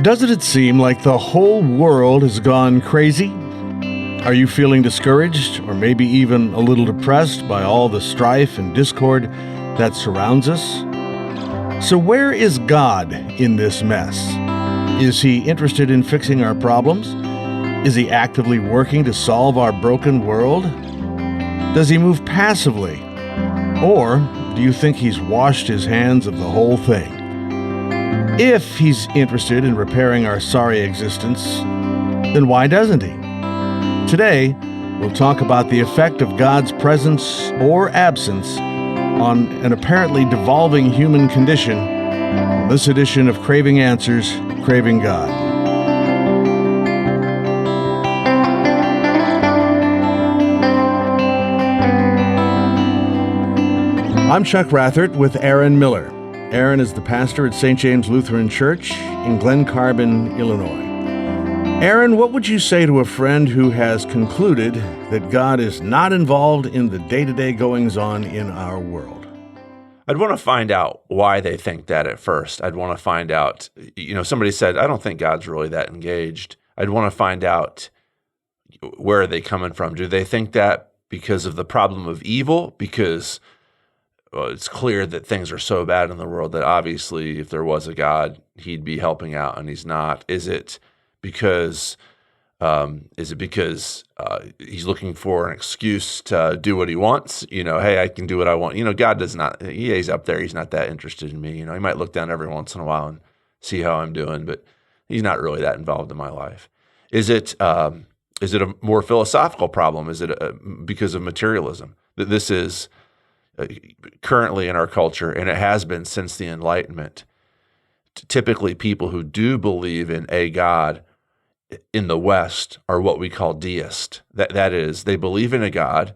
Doesn't it seem like the whole world has gone crazy? Are you feeling discouraged or maybe even a little depressed by all the strife and discord that surrounds us? So where is God in this mess? Is He interested in fixing our problems? Is He actively working to solve our broken world? Does He move passively? Or do you think He's washed His hands of the whole thing? If He's interested in repairing our sorry existence, then why doesn't He? Today, we'll talk about the effect of God's presence or absence on an apparently devolving human condition on this edition of Craving Answers, Craving God. I'm Chuck Rathert with Aaron Miller. Aaron is the pastor at St. James Lutheran Church in Glen Carbon, Illinois. Aaron, what would you say to a friend who has concluded that God is not involved in the day-to-day goings-on in our world? I'd want to find out why they think that at first. I'd want to find out, somebody said, I don't think God's really that engaged. I'd want to find out, where are they coming from? Do they think that because of the problem of evil? Because it's clear that things are so bad in the world that obviously if there was a God, He'd be helping out, and He's not. Is it because He's looking for an excuse to do what He wants? Hey, I can do what I want. God does not. He's up there. He's not that interested in me. He might look down every once in a while and see how I'm doing, but He's not really that involved in my life. Is it a more philosophical problem? Is it because of materialism? That this is currently in our culture, and it has been since the Enlightenment, typically people who do believe in a God in the West are what we call deist. That is, they believe in a God.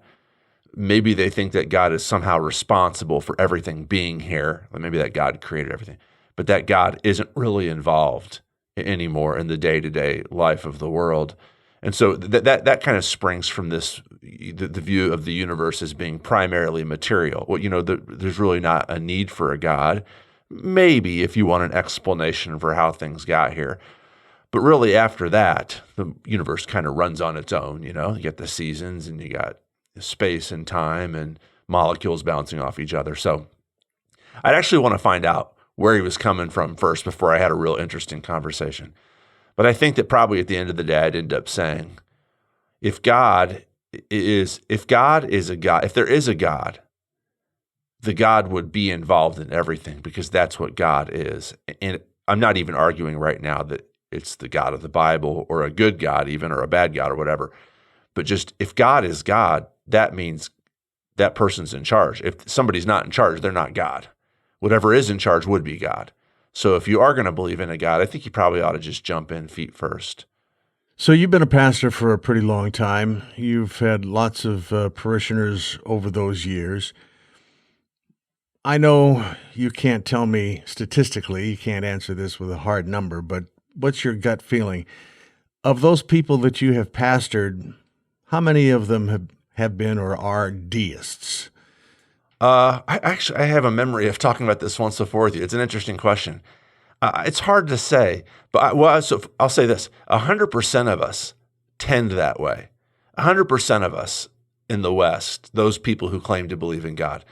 Maybe they think that God is somehow responsible for everything being here, or maybe that God created everything, but that God isn't really involved anymore in the day-to-day life of the world. And so that kind of springs from this the view of the universe as being primarily material. Well, there's really not a need for a God. Maybe if you want an explanation for how things got here. But really after that, the universe kind of runs on its own. You get the seasons and you got space and time and molecules bouncing off each other. So I'd actually want to find out where he was coming from first before I had a real interesting conversation. But I think that probably at the end of the day, I'd end up saying, if there is a God, the God would be involved in everything because that's what God is. And I'm not even arguing right now that it's the God of the Bible or a good God even, or a bad God or whatever. But just if God is God, that means that person's in charge. If somebody's not in charge, they're not God. Whatever is in charge would be God. So if you are going to believe in a God, I think you probably ought to just jump in feet first. So you've been a pastor for a pretty long time. You've had lots of parishioners over those years. I know you can't tell me statistically, you can't answer this with a hard number, but what's your gut feeling? Of those people that you have pastored, how many of them have been or are deists? I have a memory of talking about this once before with you. It's an interesting question. It's hard to say, but so I'll say this: 100% of us tend that way. 100% of us in the West, those people who claim to believe in God,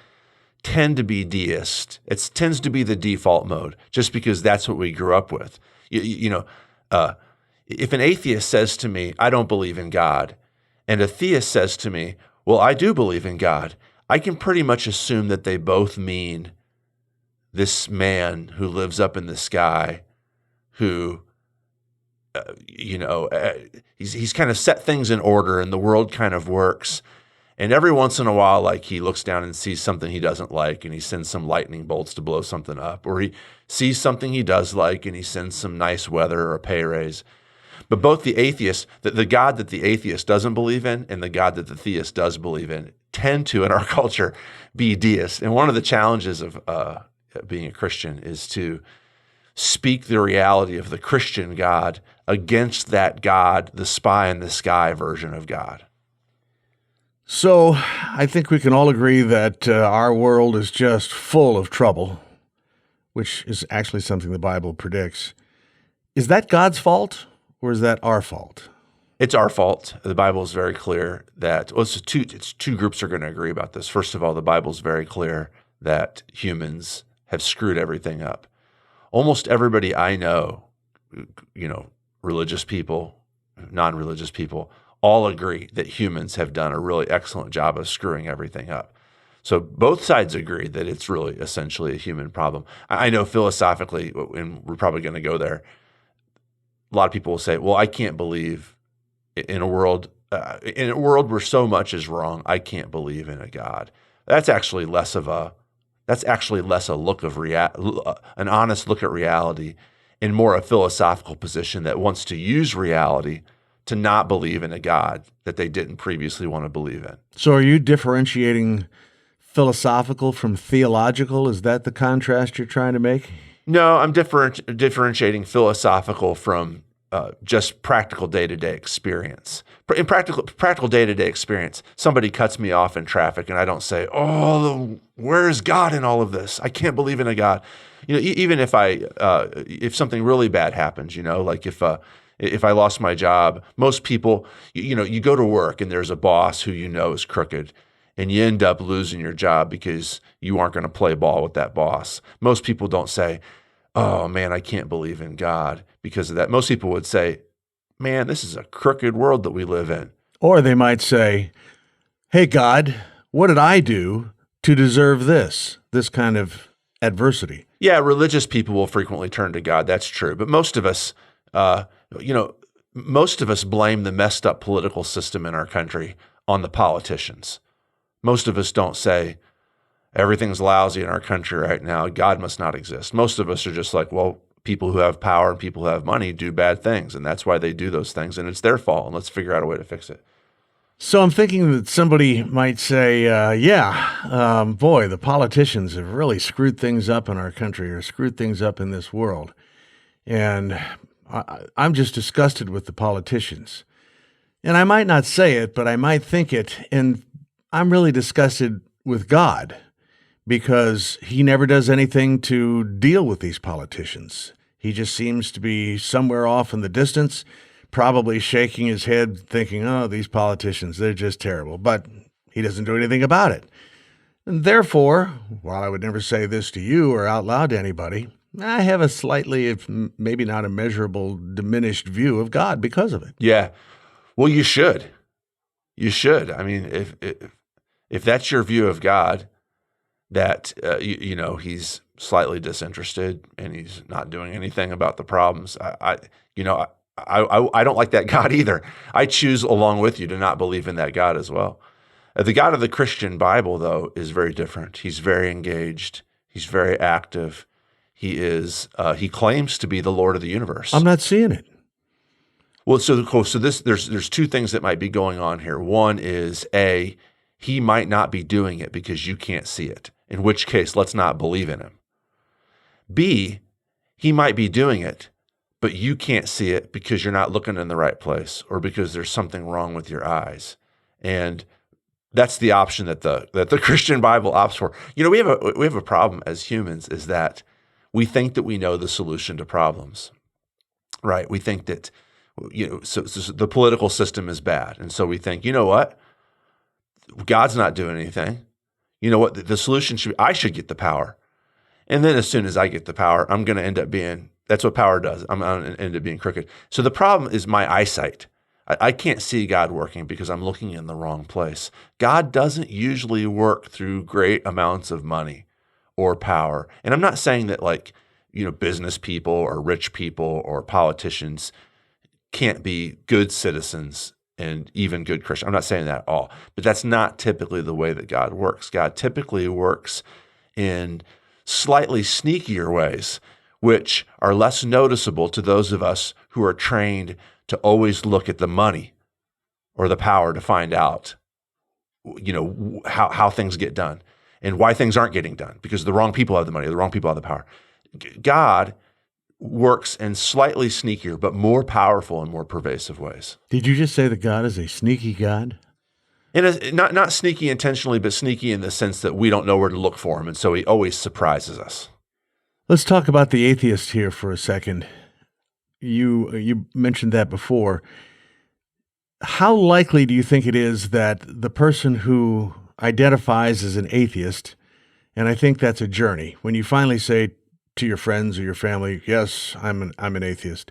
tend to be deist. It tends to be the default mode, just because that's what we grew up with. If an atheist says to me, "I don't believe in God," and a theist says to me, "Well, I do believe in God," I can pretty much assume that they both mean this man who lives up in the sky, who, he's kind of set things in order and the world kind of works. And every once in a while, like, he looks down and sees something he doesn't like and he sends some lightning bolts to blow something up, or he sees something he does like and he sends some nice weather or a pay raise. But both the atheist, the God that the atheist doesn't believe in and the God that the theist does believe in, tend to, in our culture, be deists. And one of the challenges of being a Christian is to speak the reality of the Christian God against that God, the spy in the sky version of God. So I think we can all agree that our world is just full of trouble, which is actually something the Bible predicts. Is that God's fault or is that our fault? It's our fault. The Bible is very clear that, well, it's two groups are going to agree about this. First of all, the Bible is very clear that humans have screwed everything up. Almost everybody I know, religious people, non-religious people, all agree that humans have done a really excellent job of screwing everything up. So both sides agree that it's really essentially a human problem. I know philosophically, and we're probably going to go there, a lot of people will say, well, I can't believe in a world where so much is wrong, I can't believe in a God. That's actually less a look of an honest look at reality, and more a philosophical position that wants to use reality to not believe in a God that they didn't previously want to believe in. So are you differentiating philosophical from theological? Is that the contrast you're trying to make? No, I'm differentiating philosophical from just practical day-to-day experience. In practical day-to-day experience, somebody cuts me off in traffic, and I don't say, "Oh, where's God in all of this? I can't believe in a God." Even if something really bad happens, like if I lost my job, most people, you go to work and there's a boss who is crooked, and you end up losing your job because you aren't going to play ball with that boss. Most people don't say, "Oh man, I can't believe in God because of that." Most people would say, "Man, this is a crooked world that we live in." Or they might say, "Hey God, what did I do to deserve this kind of adversity?" Yeah, religious people will frequently turn to God. That's true. But most of us blame the messed up political system in our country on the politicians. Most of us don't say, everything's lousy in our country right now, God must not exist. Most of us are just like, well, people who have power and people who have money do bad things, and that's why they do those things, and it's their fault, and let's figure out a way to fix it. So I'm thinking that somebody might say, boy, the politicians have really screwed things up in our country or screwed things up in this world. And I'm just disgusted with the politicians. And I might not say it, but I might think it. And I'm really disgusted with God because he never does anything to deal with these politicians. He just seems to be somewhere off in the distance, probably shaking his head thinking, oh, these politicians, they're just terrible. But he doesn't do anything about it. And therefore, while I would never say this to you or out loud to anybody, I have a slightly, if maybe not a measurable, diminished view of God because of it. Yeah. Well, you should. You should. I mean, if that's your view of God, that he's slightly disinterested and he's not doing anything about the problems, I don't like that God either. I choose along with you to not believe in that God as well. The God of the Christian Bible, though, is very different. He's very engaged. He's very active. He claims to be the Lord of the universe. I'm not seeing it. Well, so there's two things that might be going on here. One is he might not be doing it because you can't see it, in which case let's not believe in him. B, he might be doing it, but you can't see it because you're not looking in the right place or because there's something wrong with your eyes. And that's the option that the Christian Bible opts for. We have a problem as humans, is that we think that we know the solution to problems, right? We think that so the political system is bad, and so we think, you know what? God's not doing anything. You know what? The solution should be, I should get the power. And then as soon as I get the power, I'm going to end up being, that's what power does. I'm going to end up being crooked. So the problem is my eyesight. I can't see God working because I'm looking in the wrong place. God doesn't usually work through great amounts of money or power. And I'm not saying that business people or rich people or politicians can't be good citizens and even good Christians. I'm not saying that at all, but that's not typically the way that God works. God typically works in slightly sneakier ways, which are less noticeable to those of us who are trained to always look at the money or the power to find out, how things get done and why things aren't getting done because the wrong people have the money, the wrong people have the power. God works in slightly sneakier, but more powerful and more pervasive ways. Did you just say that God is a sneaky God? And not sneaky intentionally, but sneaky in the sense that we don't know where to look for him, and so he always surprises us. Let's talk about the atheist here for a second. You mentioned that before. How likely do you think it is that the person who identifies as an atheist, and I think that's a journey, when you finally say to your friends or your family, "Yes, I'm an atheist,"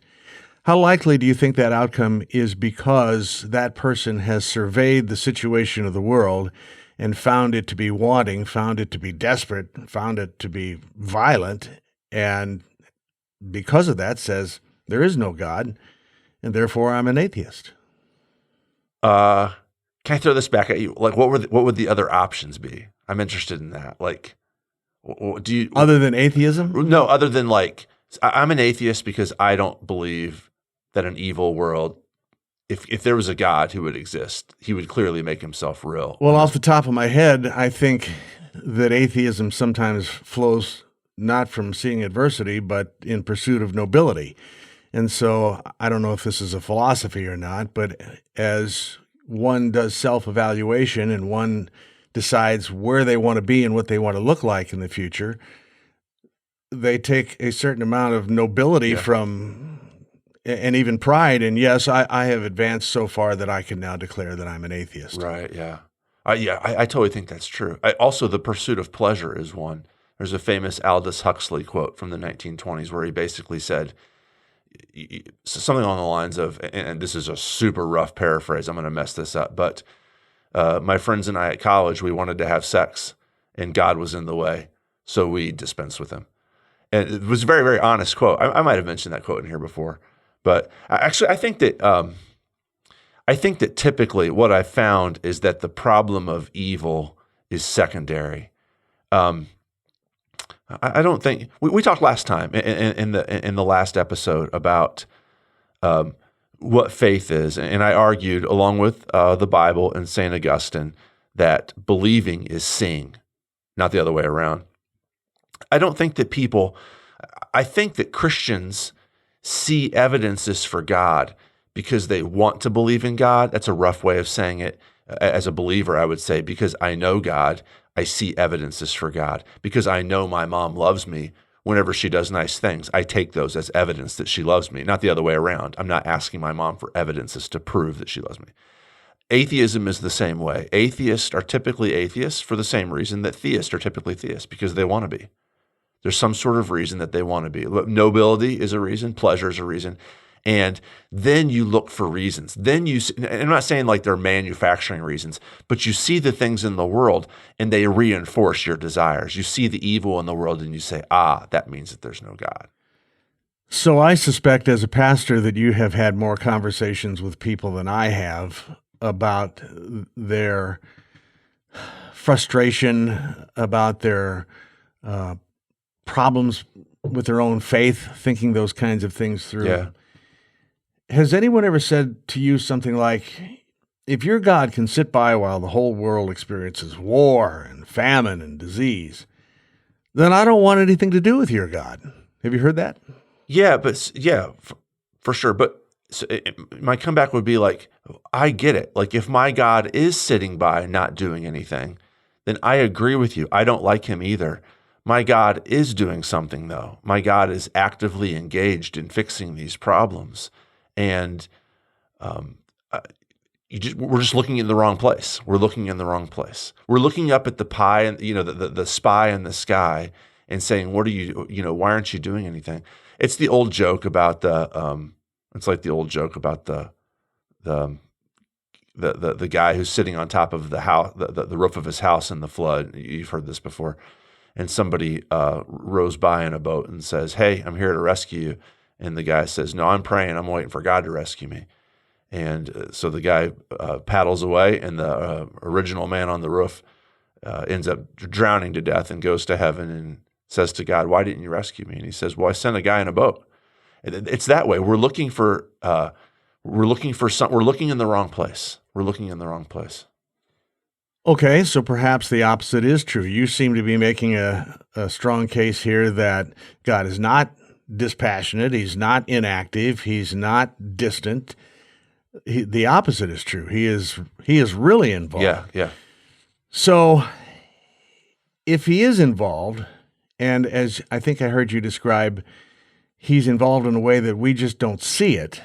how likely do you think that outcome is because that person has surveyed the situation of the world and found it to be wanting, found it to be desperate, found it to be violent, and because of that says, there is no God, and therefore I'm an atheist? Uh, can I throw this back at you? Like, what would the other options be? I'm interested in that. Like, do you Other than atheism? no other than like I'm an atheist because I don't believe that an evil world. If there was a God who would exist, he would clearly make himself real. Well, off the top of my head, I think that atheism sometimes flows not from seeing adversity, but in pursuit of nobility. And so I don't know if this is a philosophy or not, but as one does self-evaluation and one decides where they want to be and what they want to look like in the future, they take a certain amount of nobility Yeah. from and even pride. And yes, I have advanced so far that I can now declare that I'm an atheist. Right. Yeah. I totally think that's true. Also, the pursuit of pleasure is one. There's a famous Aldous Huxley quote from the 1920s where he basically said something along the lines of, and this is a super rough paraphrase, I'm going to mess this up, but my friends and I at college, we wanted to have sex, and God was in the way, so we dispensed with him. And it was a very, very honest quote. I might have mentioned that quote in here before, but I think that typically what I found is that the problem of evil is secondary. I don't think we talked last time in the last episode about what faith is, and I argued along with the Bible and Saint Augustine that believing is seeing, not the other way around. I think that Christians see evidences for God because they want to believe in God. That's a rough way of saying it. As a believer, I would say, because I know God, I see evidences for God. Because I know my mom loves me, whenever she does nice things, I take those as evidence that she loves me, not the other way around. I'm not asking my mom for evidences to prove that she loves me. Atheism is the same way. Atheists are typically atheists for the same reason that theists are typically theists, because they want to be. There's some sort of reason that they want to be. Nobility is a reason. Pleasure is a reason. And then you look for reasons. And I'm not saying like they're manufacturing reasons, but you see the things in the world and they reinforce your desires. You see the evil in the world and you say, that means that there's no God. So I suspect as a pastor that you have had more conversations with people than I have about their frustration, about their problems with their own faith, thinking those kinds of things through. Yeah. Has anyone ever said to you something like, if your God can sit by while the whole world experiences war and famine and disease, then I don't want anything to do with your God? Have you heard that? Yeah, for sure. But my comeback would be like, I get it. Like if my God is sitting by not doing anything, then I agree with you. I don't like him either. My God is doing something though. My God is actively engaged in fixing these problems. And we're just looking in the wrong place. We're looking in the wrong place. We're looking up at the pie and the spy in the sky and saying, "What are you? Why aren't you doing anything?" It's the old joke about the guy who's sitting on top of the house, the roof of his house in the flood. You've heard this before. And somebody rows by in a boat and says, "Hey, I'm here to rescue you." And the guy says, "No, I'm praying. I'm waiting for God to rescue me." And so the guy paddles away, and the original man on the roof ends up drowning to death and goes to heaven and says to God, "Why didn't you rescue me?" And he says, "Well, I sent a guy in a boat." It's that way. We're looking in the wrong place. We're looking in the wrong place. Okay, so perhaps the opposite is true. You seem to be making a strong case here that God is not dispassionate, he's not inactive, he's not distant. The opposite is true. He is really involved. Yeah. So if he is involved, and as I think I heard you describe, he's involved in a way that we just don't see it,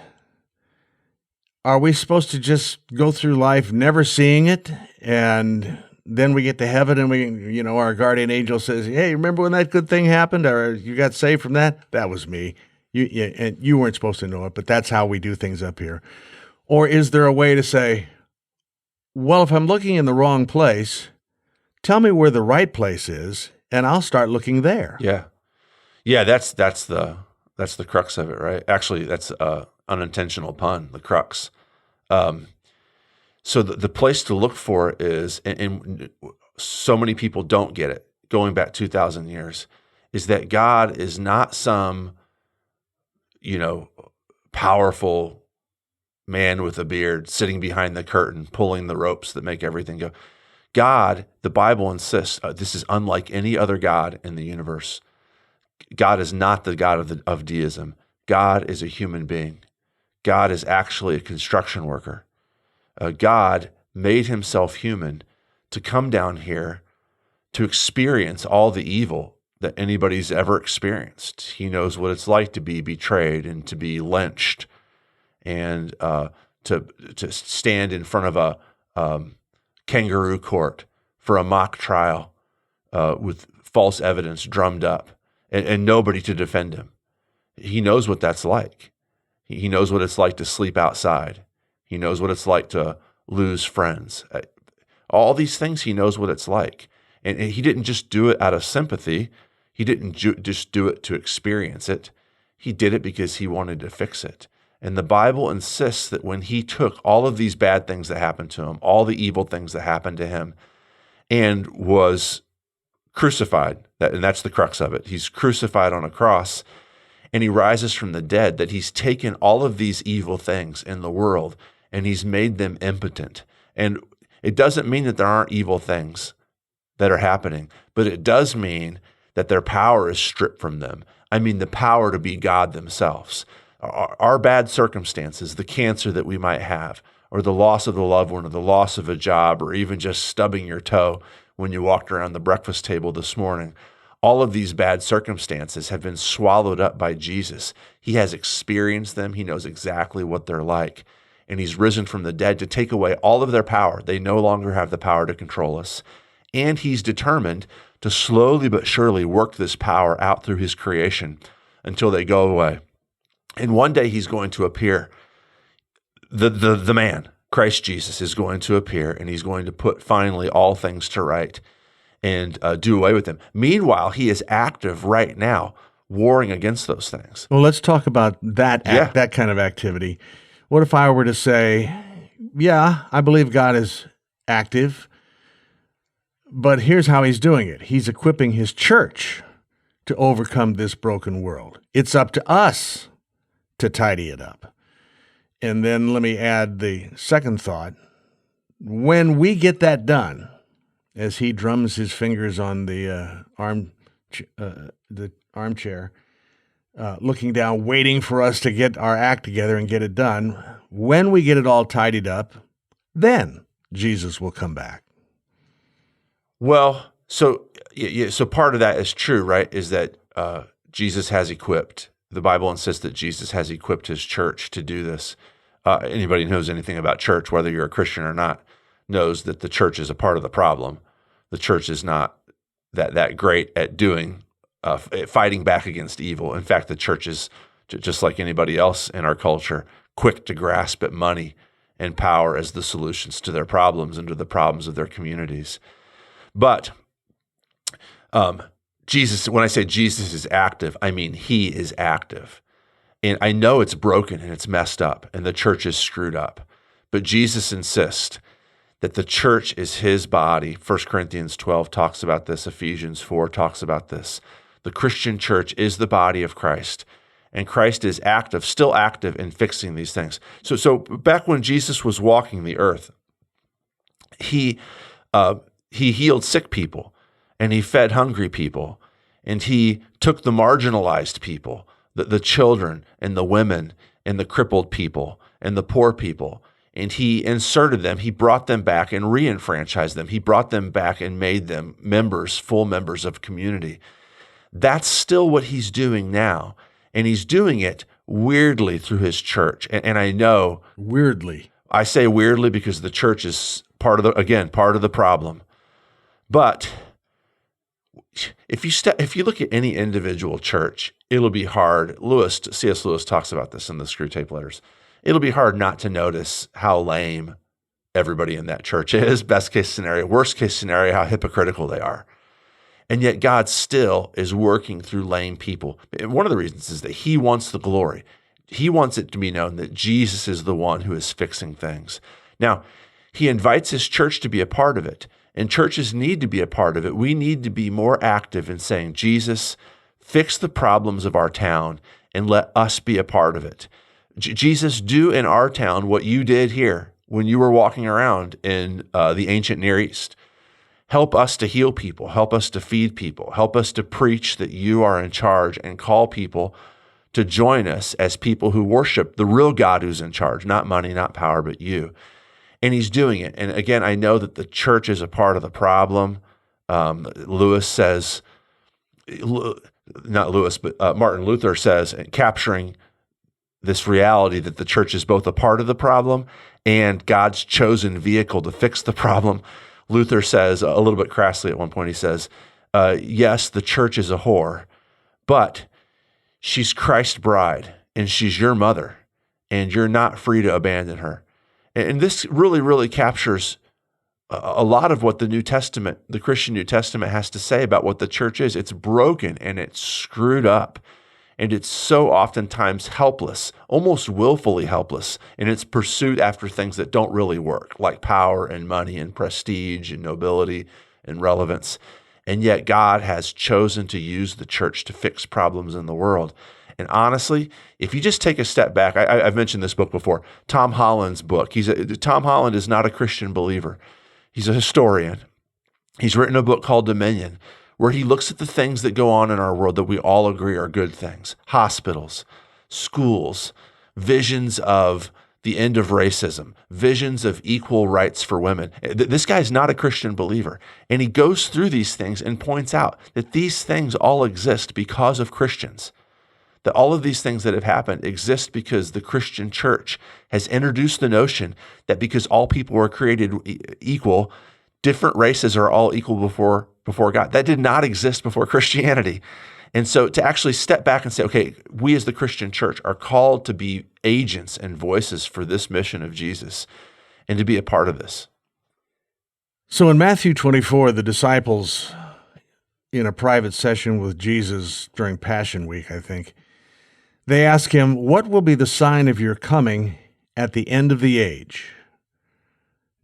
are we supposed to just go through life never seeing it, and then we get to heaven and our guardian angel says, hey, remember when that good thing happened, or you got saved from that? That was me. And you weren't supposed to know it, but that's how we do things up here. Or is there a way to say, well, if I'm looking in the wrong place, tell me where the right place is, and I'll start looking there. Yeah, that's the crux of it, right? Actually, that's unintentional pun, the crux. So the place to look for is, and so many people don't get it, going back 2,000 years, is that God is not some, powerful man with a beard sitting behind the curtain, pulling the ropes that make everything go. God, the Bible insists, this is unlike any other God in the universe. God is not the God of deism. God is a human being. God is actually a construction worker. God made himself human to come down here to experience all the evil that anybody's ever experienced. He knows what it's like to be betrayed and to be lynched and to stand in front of a kangaroo court for a mock trial with false evidence drummed up and nobody to defend him. He knows what that's like. He knows what it's like to sleep outside. He knows what it's like to lose friends. All these things, he knows what it's like. And he didn't just do it out of sympathy. He didn't just do it to experience it. He did it because he wanted to fix it. And the Bible insists that when he took all of these bad things that happened to him, all the evil things that happened to him, and was crucified, and that's the crux of it. He's crucified on a cross, and he rises from the dead, that he's taken all of these evil things in the world, and he's made them impotent. And it doesn't mean that there aren't evil things that are happening, but it does mean that their power is stripped from them. I mean, the power to be God themselves. Our bad circumstances, the cancer that we might have, or the loss of a loved one, or the loss of a job, or even just stubbing your toe when you walked around the breakfast table this morning, all of these bad circumstances have been swallowed up by Jesus. He has experienced them. He knows exactly what they're like. And he's risen from the dead to take away all of their power. They no longer have the power to control us. And he's determined to slowly but surely work this power out through his creation until they go away. And one day he's going to appear. The man, Christ Jesus, is going to appear, and he's going to put finally all things to right and do away with them. Meanwhile, he is active right now, warring against those things. Well, let's talk about that that kind of activity. What if I were to say, yeah, I believe God is active, but here's how he's doing it. He's equipping his church to overcome this broken world. It's up to us to tidy it up. And then let me add the second thought. When we get that done, as he drums his fingers on the armchair, looking down, waiting for us to get our act together and get it done, when we get it all tidied up, then Jesus will come back. Well, so part of that is true, right? Is that Jesus has equipped. The Bible insists that Jesus has equipped his church to do this. Anybody who knows anything about church, whether you're a Christian or not, knows that the church is a part of the problem. The church is not that great at fighting back against evil. In fact, the church is, just like anybody else in our culture, quick to grasp at money and power as the solutions to their problems and to the problems of their communities. But Jesus, when I say Jesus is active, I mean he is active. And I know it's broken and it's messed up and the church is screwed up. But Jesus insists that the church is his body. 1 Corinthians 12 talks about this. Ephesians 4 talks about this. The Christian church is the body of Christ. And Christ is active, still active in fixing these things. So back when Jesus was walking the earth, he healed sick people and he fed hungry people and he took the marginalized people, the children and the women and the crippled people and the poor people, and he inserted them. He brought them back and re-enfranchised them. He brought them back and made them members, full members of community. That's still what he's doing now. And he's doing it weirdly through his church. And I know Weirdly. I say weirdly because the church is part of the problem. But if you look at any individual church, it'll be hard. C.S. Lewis talks about this in the Screw Tape Letters. It'll be hard not to notice how lame everybody in that church is. Best case scenario, worst case scenario, how hypocritical they are. And yet God still is working through lame people. And one of the reasons is that he wants the glory. He wants it to be known that Jesus is the one who is fixing things. Now, he invites his church to be a part of it, and churches need to be a part of it. We need to be more active in saying, Jesus, fix the problems of our town and let us be a part of it. Jesus, do in our town what you did here when you were walking around in the ancient Near East. Help us to heal people. Help us to feed people. Help us to preach that you are in charge and call people to join us as people who worship the real God who's in charge, not money, not power, but you. And he's doing it. And again, I know that the church is a part of the problem. Lewis says, not Lewis, but Martin Luther says, capturing this reality that the church is both a part of the problem and God's chosen vehicle to fix the problem. Luther says, a little bit crassly at one point, he says, yes, the church is a whore, but she's Christ's bride, and she's your mother, and you're not free to abandon her. And this really, really captures a lot of what the New Testament, the Christian New Testament, has to say about what the church is. It's broken, and it's screwed up, and it's so oftentimes helpless, almost willfully helpless in its pursuit after things that don't really work, like power and money and prestige and nobility and relevance. And yet God has chosen to use the church to fix problems in the world. And honestly, if you just take a step back, I've mentioned this book before, Tom Holland's book. Tom Holland is not a Christian believer. He's a historian. He's written a book called Dominion, where he looks at the things that go on in our world that we all agree are good things. Hospitals, schools, visions of the end of racism, visions of equal rights for women. This guy's not a Christian believer. And he goes through these things and points out that these things all exist because of Christians. That all of these things that have happened exist because the Christian church has introduced the notion that because all people are created equal, different races are all equal before God. That did not exist before Christianity. And so to actually step back and say, okay, we as the Christian church are called to be agents and voices for this mission of Jesus and to be a part of this. So in Matthew 24, the disciples, in a private session with Jesus during Passion Week, I think, they ask him, what will be the sign of your coming at the end of the age?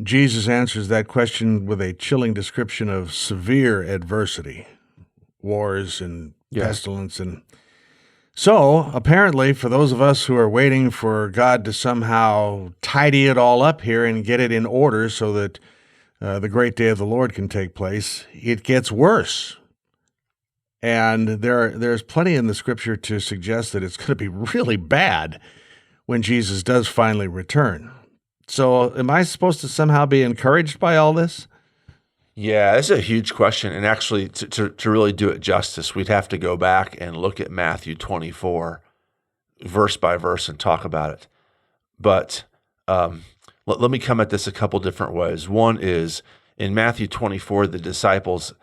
Jesus answers that question with a chilling description of severe adversity, wars and pestilence. And so, apparently, for those of us who are waiting for God to somehow tidy it all up here and get it in order so that the great day of the Lord can take place, it gets worse. And there's plenty in the scripture to suggest that it's going to be really bad when Jesus does finally return. So am I supposed to somehow be encouraged by all this? Yeah, it's a huge question. And actually, to really do it justice, we'd have to go back and look at Matthew 24, verse by verse, and talk about it. But let me come at this a couple different ways. One is, in Matthew 24, the disciples,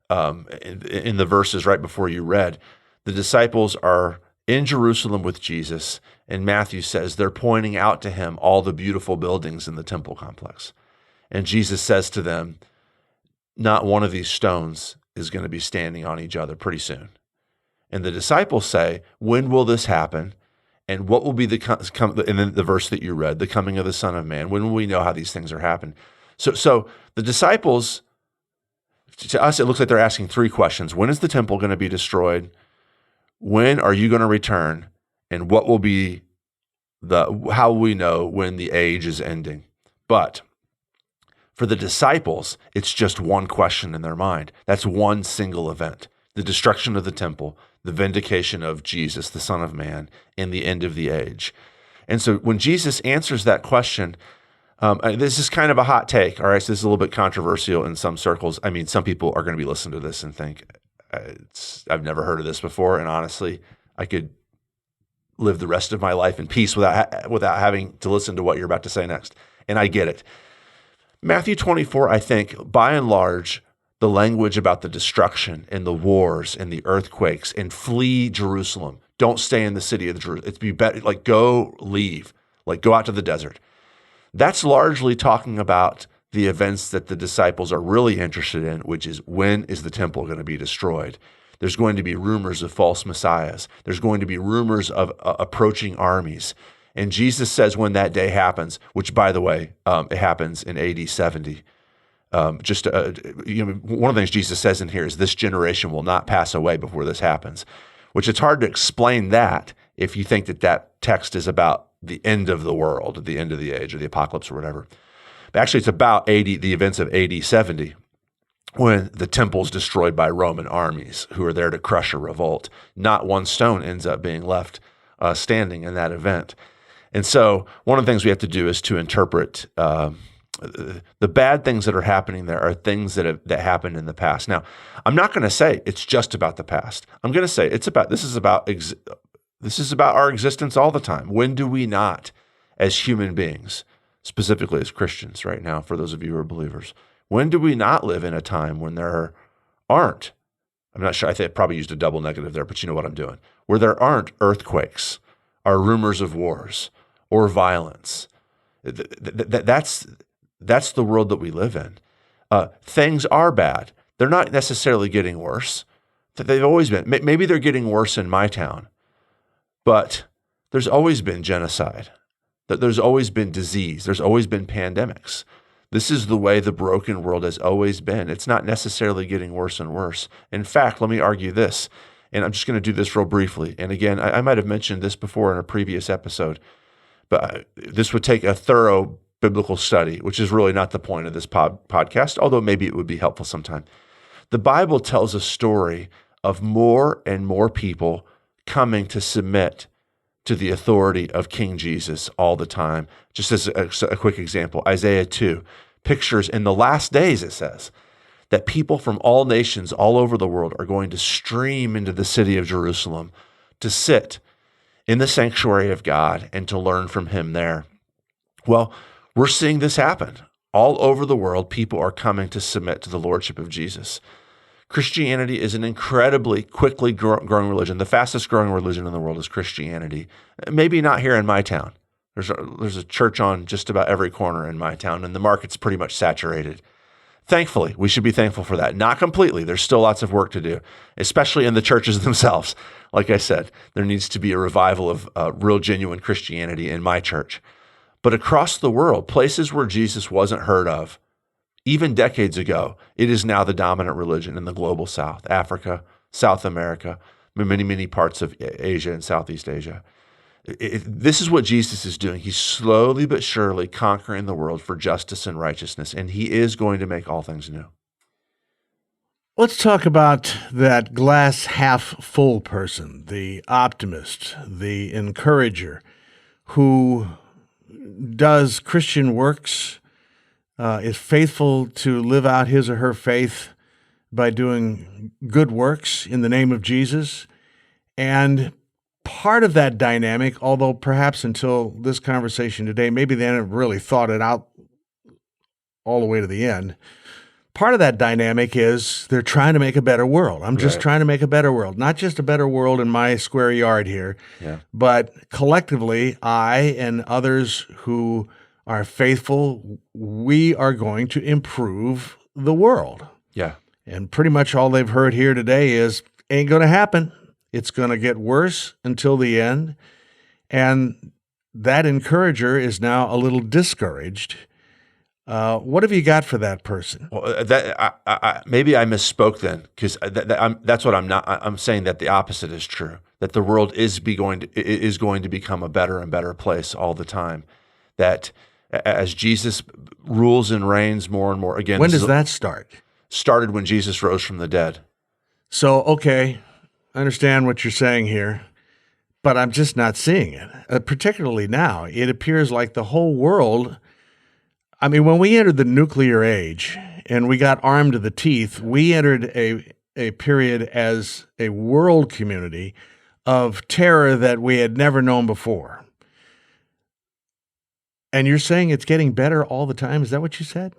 in the verses right before you read, the disciples are in Jerusalem with Jesus, and Matthew says they're pointing out to him all the beautiful buildings in the temple complex. And Jesus says to them, not one of these stones is going to be standing on each other pretty soon. And the disciples say, when will this happen? And what will be and then the verse that you read, the coming of the Son of Man, when will we know how these things are happening? So the disciples, to us, it looks like they're asking three questions. When is the temple going to be destroyed? When are you going to return? And what will be how will we know when the age is ending? But for the disciples, it's just one question in their mind. That's one single event: the destruction of the temple, the vindication of Jesus, the Son of Man, and the end of the age. And so when Jesus answers that question, this is kind of a hot take, all right? So this is a little bit controversial in some circles. I mean, some people are going to be listening to this and think, I've never heard of this before, and honestly, I could live the rest of my life in peace without having to listen to what you're about to say next. And I get it. Matthew 24, I think, by and large, the language about the destruction and the wars and the earthquakes and flee Jerusalem. Don't stay in the city of Jerusalem. It's be better, like go leave, like go out to the desert. That's largely talking about the events that the disciples are really interested in, which is when is the temple going to be destroyed? There's going to be rumors of false messiahs. There's going to be rumors of approaching armies. And Jesus says when that day happens, which, by the way, it happens in AD 70. One of the things Jesus says in here is this generation will not pass away before this happens, which it's hard to explain that if you think that that text is about the end of the world, the end of the age, or the apocalypse or whatever. But actually, it's about the events of AD 70, when the temple's destroyed by Roman armies who are there to crush a revolt. Not one stone ends up being left standing in that event. And so one of the things we have to do is to interpret the bad things that are happening there are things that happened in the past. Now, I'm not going to say it's just about the past. I'm going to say this is about our existence all the time. When do we not, as human beings, specifically as Christians right now, for those of you who are believers, when do we not live in a time when there aren't, I'm not sure, I think I probably used a double negative there, but you know what I'm doing, where there aren't earthquakes or rumors of wars or violence. That's the world that we live in. Things are bad. They're not necessarily getting worse. They've always been. Maybe they're getting worse in my town, but there's always been genocide. There's always been disease. There's always been pandemics. This is the way the broken world has always been. It's not necessarily getting worse and worse. In fact, let me argue this, and I'm just going to do this real briefly. And again, I might have mentioned this before in a previous episode, but this would take a thorough biblical study, which is really not the point of this podcast, although maybe it would be helpful sometime. The Bible tells a story of more and more people coming to submit to the authority of King Jesus all the time. Just as a quick example, Isaiah 2 pictures in the last days, it says, that people from all nations all over the world are going to stream into the city of Jerusalem to sit in the sanctuary of God and to learn from him there. Well, we're seeing this happen. All over the world, people are coming to submit to the lordship of Jesus. Christianity is an incredibly quickly growing religion. The fastest growing religion in the world is Christianity. Maybe not here in my town. There's a church on just about every corner in my town, and the market's pretty much saturated. Thankfully, we should be thankful for that. Not completely. There's still lots of work to do, especially in the churches themselves. Like I said, there needs to be a revival of real, genuine Christianity in my church. But across the world, places where Jesus wasn't heard of, even decades ago, it is now the dominant religion in the global South, Africa, South America, many, many parts of Asia and Southeast Asia. This is what Jesus is doing. He's slowly but surely conquering the world for justice and righteousness, and he is going to make all things new. Let's talk about that glass half full person, the optimist, the encourager, who does Christian works, is faithful to live out his or her faith by doing good works in the name of Jesus. And part of that dynamic, although perhaps until this conversation today, maybe they haven't really thought it out all the way to the end, part of that dynamic is they're trying to make a better world. I'm just trying to make a better world, not just a better world in my square yard here, but collectively, I and others who are faithful, we are going to improve the world. Yeah. And pretty much all they've heard here today is, ain't going to happen. It's going to get worse until the end. And that encourager is now a little discouraged. What have you got for that person? Well, maybe I misspoke then, because that's what I'm not. I'm saying that the opposite is true. That the world is going to become a better and better place all the time. That as Jesus rules and reigns more and more again. When does that start? Started when Jesus rose from the dead. So, okay, I understand what you're saying here, but I'm just not seeing it. Particularly now, it appears like the whole world. I mean, when we entered the nuclear age and we got armed to the teeth, we entered a period as a world community of terror that we had never known before. And you're saying it's getting better all the time? Is that what you said?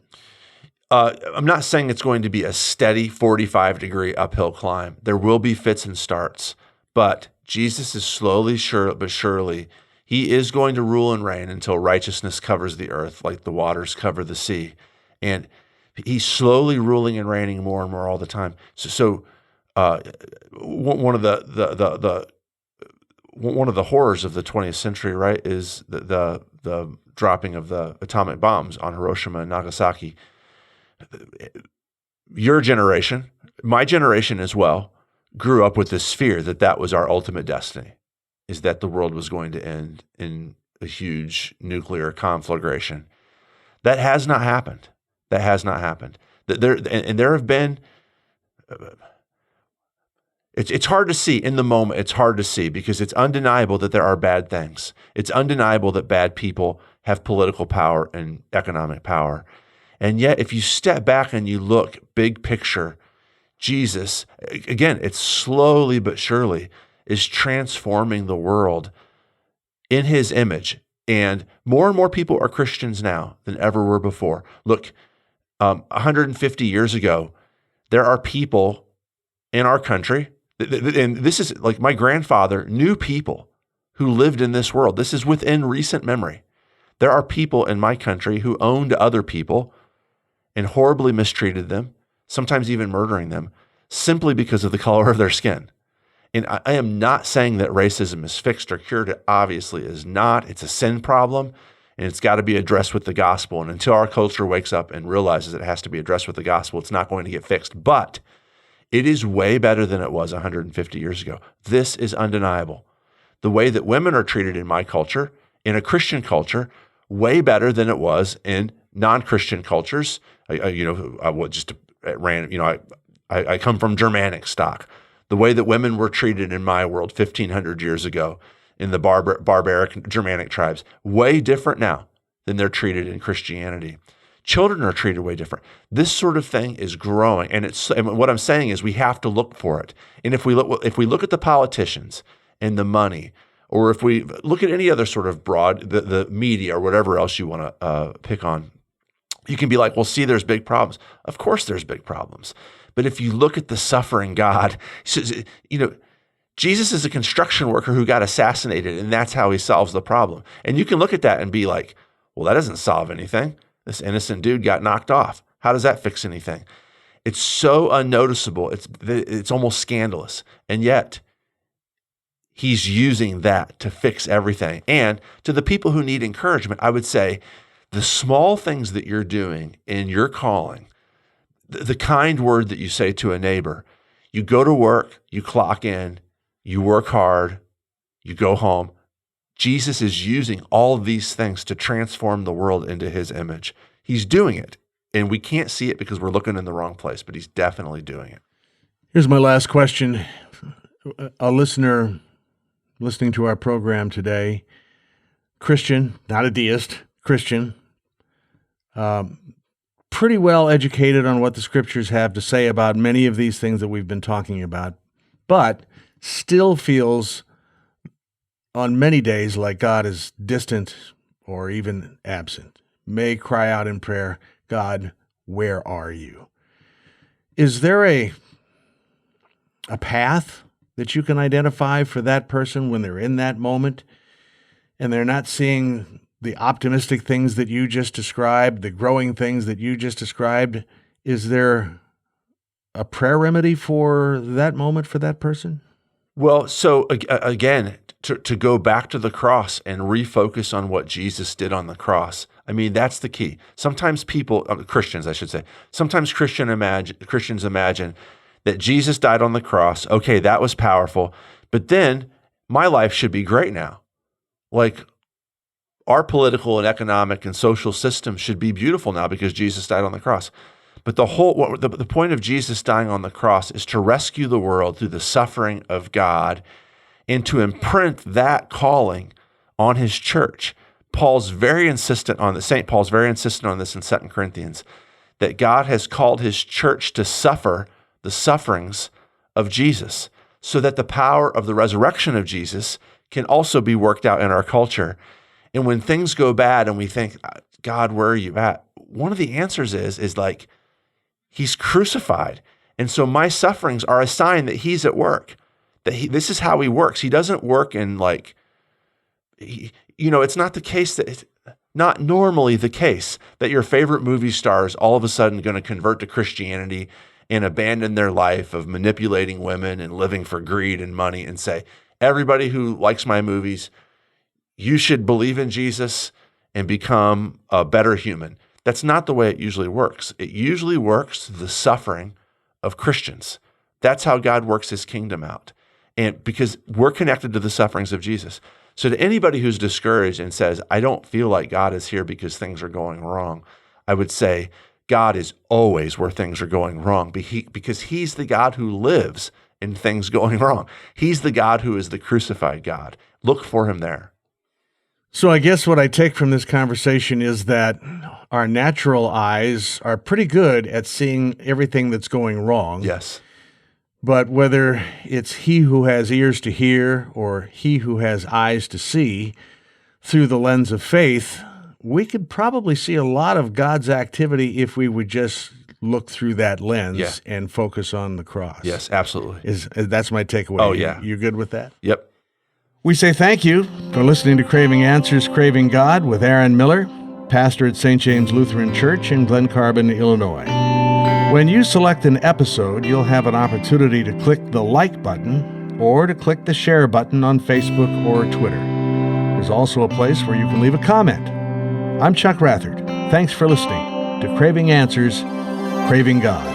I'm not saying it's going to be a steady 45-degree uphill climb. There will be fits and starts, but Jesus is slowly, but surely, he is going to rule and reign until righteousness covers the earth like the waters cover the sea. And he's slowly ruling and reigning more and more all the time. So one of the horrors of the 20th century, right, is the dropping of the atomic bombs on Hiroshima and Nagasaki. Your generation, my generation as well, grew up with this fear that that was our ultimate destiny, is that the world was going to end in a huge nuclear conflagration. That has not happened. That has not happened. There have been. It's hard to see in the moment. It's hard to see because it's undeniable that there are bad things. It's undeniable that bad people have political power and economic power. And yet, if you step back and you look big picture, Jesus, again, it's slowly but surely is transforming the world in his image. And more people are Christians now than ever were before. Look, 150 years ago, there are people in our country, and this is like my grandfather knew people who lived in this world. This is within recent memory. There are people in my country who owned other people and horribly mistreated them, sometimes even murdering them, simply because of the color of their skin. And I am not saying that racism is fixed or cured. It obviously is not. It's a sin problem, and it's got to be addressed with the gospel. And until our culture wakes up and realizes it has to be addressed with the gospel, it's not going to get fixed. But it is way better than it was 150 years ago. This is undeniable. The way that women are treated in my culture, in a Christian culture, way better than it was in non-Christian cultures. I come from Germanic stock. The way that women were treated in my world 1,500 years ago in the barbaric Germanic tribes, way different now than they're treated in Christianity. Children are treated way different. This sort of thing is growing, and what I'm saying is we have to look for it. And if we look at the politicians and the money, or if we look at any other sort of broad, the media or whatever else you want to pick on, you can be like, well, see, there's big problems. Of course there's big problems. But if you look at the suffering God, Jesus is a construction worker who got assassinated, and that's how he solves the problem. And you can look at that and be like, well, that doesn't solve anything. This innocent dude got knocked off. How does that fix anything? It's so unnoticeable. It's almost scandalous. And yet, he's using that to fix everything. And to the people who need encouragement, I would say the small things that you're doing in your calling, the kind word that you say to a neighbor, you go to work, you clock in, you work hard, you go home. Jesus is using all of these things to transform the world into his image. He's doing it, and we can't see it because we're looking in the wrong place, but he's definitely doing it. Here's my last question. A listener listening to our program today, Christian, not a deist, Christian, pretty well educated on what the scriptures have to say about many of these things that we've been talking about, but still feels on many days like God is distant or even absent. May cry out in prayer, God, where are you? Is there a path that you can identify for that person when they're in that moment and they're not seeing the optimistic things that you just described, the growing things that you just described? Is there a prayer remedy for that moment for that person? Well, so again, to go back to the cross and refocus on what Jesus did on the cross. I mean, that's the key. Sometimes Christians, I should say, sometimes Christians imagine that Jesus died on the cross. Okay, that was powerful, but then my life should be great now. Like our political and economic and social system should be beautiful now because Jesus died on the cross. But the point of Jesus dying on the cross is to rescue the world through the suffering of God and to imprint that calling on his church. St. Paul's very insistent on this in 2 Corinthians, that God has called his church to suffer the sufferings of Jesus. so that the power of the resurrection of Jesus can also be worked out in our culture. And when things go bad and we think, God, where are you at? One of the answers is like, he's crucified. And so my sufferings are a sign that he's at work, that this is how he works. He doesn't work in like, it's not the case that it's not normally the case that your favorite movie star is all of a sudden going to convert to Christianity and abandon their life of manipulating women and living for greed and money and say, everybody who likes my movies, you should believe in Jesus and become a better human. That's not the way it usually works. It usually works through the suffering of Christians. That's how God works his kingdom out. And because we're connected to the sufferings of Jesus. So to anybody who's discouraged and says, I don't feel like God is here because things are going wrong, I would say God is always where things are going wrong because he's the God who lives in things going wrong. He's the God who is the crucified God. Look for him there. So I guess what I take from this conversation is that our natural eyes are pretty good at seeing everything that's going wrong. Yes. But whether it's he who has ears to hear or he who has eyes to see, through the lens of faith, we could probably see a lot of God's activity if we would just look through that lens and focus on the cross. Yes, absolutely. That's my takeaway. Oh, yeah. You good with that? Yep. We say thank you for listening to Craving Answers, Craving God with Aaron Miller, pastor at St. James Lutheran Church in Glen Carbon, Illinois. When you select an episode, you'll have an opportunity to click the like button or to click the share button on Facebook or Twitter. There's also a place where you can leave a comment. I'm Chuck Rathard. Thanks for listening to Craving Answers, Craving God.